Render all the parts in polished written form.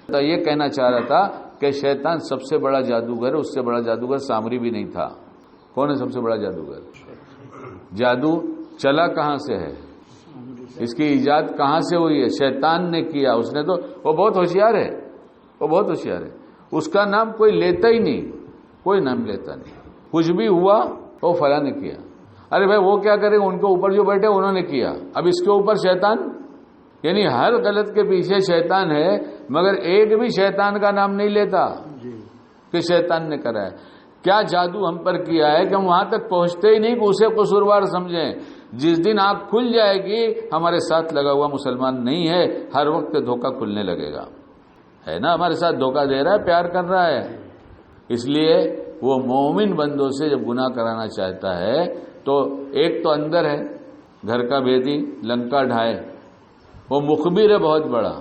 تو یہ کہنا چاہ رہا تھا کہ شیطان سب سے بڑا جادوگر ہے، اس سے بڑا جادوگر سامری بھی نہیں تھا۔ کون ہے سب سے بڑا جادوگر؟ جادو چلا کہاں سے ہے؟ اس کی ایجاد کہاں سے ہوئی ہے؟ شیطان نے کیا۔ اس نے تو، وہ بہت ہوشیار ہے، وہ بہت ہوشیار ہے، اس کا نام کوئی لیتا ہی نہیں، کوئی نام لیتا نہیں۔ کچھ بھی ہوا وہ فلاں نے کیا، ارے بھائی وہ کیا کرے، ان کے اوپر جو بیٹھے انہوں نے کیا، اب اس کے اوپر شیطان، یعنی ہر غلط کے پیچھے شیطان ہے، مگر ایک بھی شیطان کا نام نہیں لیتا کہ شیطان نے کرا ہے۔ کیا جادو ہم پر کیا ہے کہ ہم وہاں تک پہنچتے ہی نہیں کہ اسے قصوروار سمجھیں۔ جس دن آنکھ کھل جائے گی ہمارے ساتھ لگا ہوا مسلمان نہیں ہے، ہر وقت دھوکہ کھلنے لگے گا، ہے نا، ہمارے ساتھ دھوکہ دے رہا ہے، پیار کر رہا ہے۔ اس لیے وہ مومن بندوں سے جب گناہ کرانا چاہتا ہے تو ایک تو اندر ہے، گھر کا بھیدی لنکا ڈھائے، وہ مخبر ہے بہت بڑا،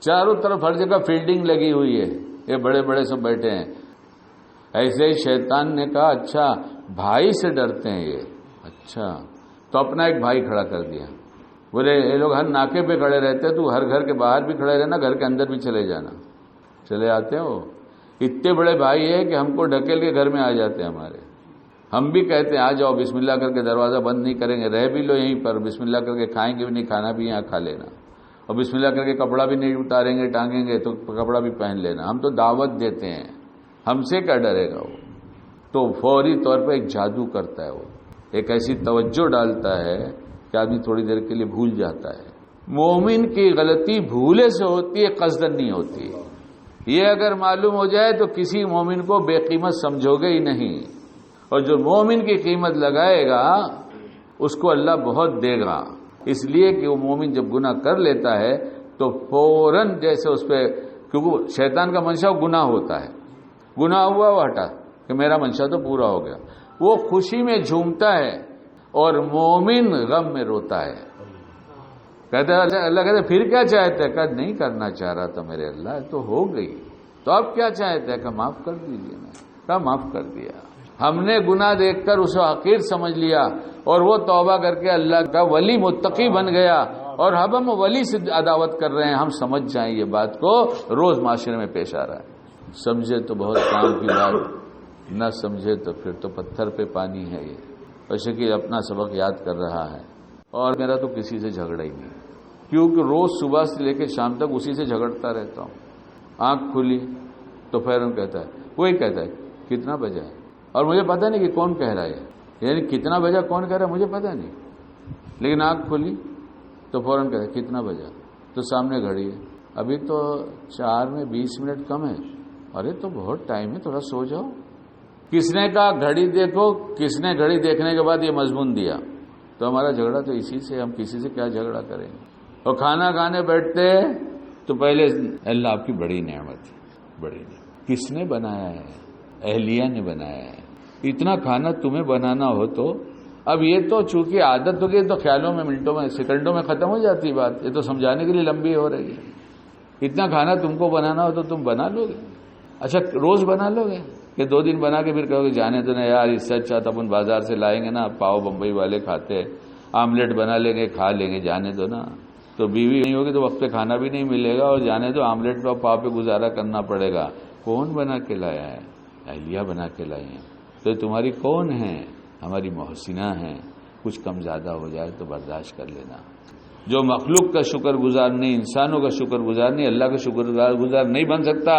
چاروں طرف ہر جگہ فیلڈنگ لگی ہوئی ہے، یہ بڑے بڑے سب بیٹھے ہیں۔ ایسے ہی شیطان نے کہا اچھا بھائی سے ڈرتے ہیں یہ، اچھا تو اپنا ایک بھائی کھڑا کر دیا، بولے یہ لوگ ہر ناکے پہ کھڑے رہتے، تو ہر گھر کے باہر بھی کھڑے رہنا، گھر کے اندر بھی چلے جانا۔ چلے آتے ہو، اتنے بڑے بھائی ہیں کہ ہم کو ڈھکیل کے گھر میں آ جاتے ہیں ہمارے، ہم بھی کہتے ہیں آ جاؤ، بسم اللہ کر کے دروازہ بند نہیں کریں گے، رہ بھی لو یہیں پر، بسم اللہ کر کے کھائیں گے بھی نہیں، کھانا بھی یہاں کھا لینا، اور بسم اللہ کر کے کپڑا بھی نہیں اتاریں گے ٹانگیں گے تو کپڑا بھی پہن لینا، ہم تو دعوت دیتے ہیں، ہم سے کیا ڈرے گا وہ؟ تو فوری طور پہ ایک جادو کرتا ہے، وہ ایک ایسی توجہ ڈالتا ہے کہ آدمی تھوڑی دیر کے لیے بھول جاتا ہے۔ مومن کی غلطی بھولے سے ہوتی ہے، قصدن نہیں ہوتی۔ یہ اگر معلوم ہو جائے تو کسی مومن کو بے قیمت سمجھو گے ہی نہیں، اور جو مومن کی قیمت لگائے گا اس کو اللہ بہت دے گا، اس لیے کہ وہ مومن جب گناہ کر لیتا ہے تو فوراً جیسے اس پہ، کیونکہ شیطان کا منشا گناہ ہوتا ہے، گناہ ہوا وہ ہٹا کہ میرا منشا تو پورا ہو گیا، وہ خوشی میں جھومتا ہے اور مومن غم میں روتا ہے۔ کہتا ہے اللہ کہتا ہے پھر کیا چاہتا ہے؟ کہا نہیں کرنا چاہ رہا تھا میرے اللہ، تو ہو گئی، تو اب کیا چاہتا ہے؟ کہا معاف کر دیجیے نا، کہا معاف کر دیا۔ ہم نے گناہ دیکھ کر اسے حقیر سمجھ لیا اور وہ توبہ کر کے اللہ کا ولی متقی بن گیا، اور اب ہم ولی سے عداوت کر رہے ہیں، ہم سمجھ جائیں یہ بات کو، روز معاشرے میں پیش آ رہا ہے۔ سمجھے تو بہت کام کی بات، نہ سمجھے تو پھر تو پتھر پہ پانی ہے۔ یہ ویسے کہ اپنا سبق یاد کر رہا ہے، اور میرا تو کسی سے جھگڑا ہی نہیں، کیونکہ روز صبح سے لے کے شام تک اسی سے جھگڑتا رہتا ہوں۔ آنکھ کھلی تو فوراً کہتا ہے، وہی کہتا ہے کتنا بجا ہے، اور مجھے پتہ نہیں کہ کون کہہ رہا ہے، یعنی کتنا بجا کون کہہ رہا ہے مجھے پتہ نہیں، لیکن آنکھ کھلی تو فوراً کہتا ہے کتنا بجا، تو سامنے گھڑی ہے، ابھی تو 4 میں 20 منٹ کم ہے، ارے تو بہت ٹائم ہے، تھوڑا سو جاؤ۔ کس نے کہا گھڑی دیکھو؟ کس نے گھڑی دیکھنے کے بعد یہ مضمون دیا؟ تو ہمارا جھگڑا تو اسی سے، ہم کسی سے کیا جھگڑا کریں گے؟ اور کھانا کھانے بیٹھتے تو پہلے اللہ آپ کی بڑی نعمت ہے، بڑی نعمت کس نے بنایا ہے؟ اہلیہ نے بنایا ہے۔ اتنا کھانا تمہیں بنانا ہو تو اب یہ تو چونکہ عادت ہوگی تو خیالوں میں، منٹوں میں، سیکنڈوں میں ختم ہو جاتی بات، یہ تو سمجھانے کے لیے لمبی ہو رہی ہے۔ اتنا کھانا تم کو بنانا ہو تو تم بنا لو گے؟ اچھا روز بنا لو گے کہ 2 دن بنا کے پھر کہو گے جانے تو نا یار، اس سے اچھا تو اپن بازار سے لائیں گے نا، پاؤ بمبئی والے کھاتے، آملیٹ بنا لیں گے کھا لیں گے، جانے دو نا۔ تو بیوی نہیں ہوگی تو وقت پہ کھانا بھی نہیں ملے گا، اور جانے دو آملیٹ پہ پاؤ پہ گزارا کرنا پڑے گا۔ کون بنا کے لایا ہے؟ اہلیہ بنا کے لائی ہیں۔ تو تمہاری کون ہے؟ ہماری محسنہ ہیں، کچھ کم زیادہ ہو جائے تو برداشت کر لینا۔ جو مخلوق کا شکر گزار نہیں، انسانوں کا شکر گزار نہیں، اللہ کا شکر گزار نہیں بن سکتا۔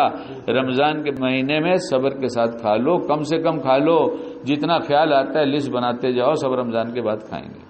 رمضان کے مہینے میں صبر کے ساتھ کھا لو، کم سے کم کھا لو، جتنا خیال آتا ہے لسٹ بناتے جاؤ، سب رمضان کے بعد کھائیں گے۔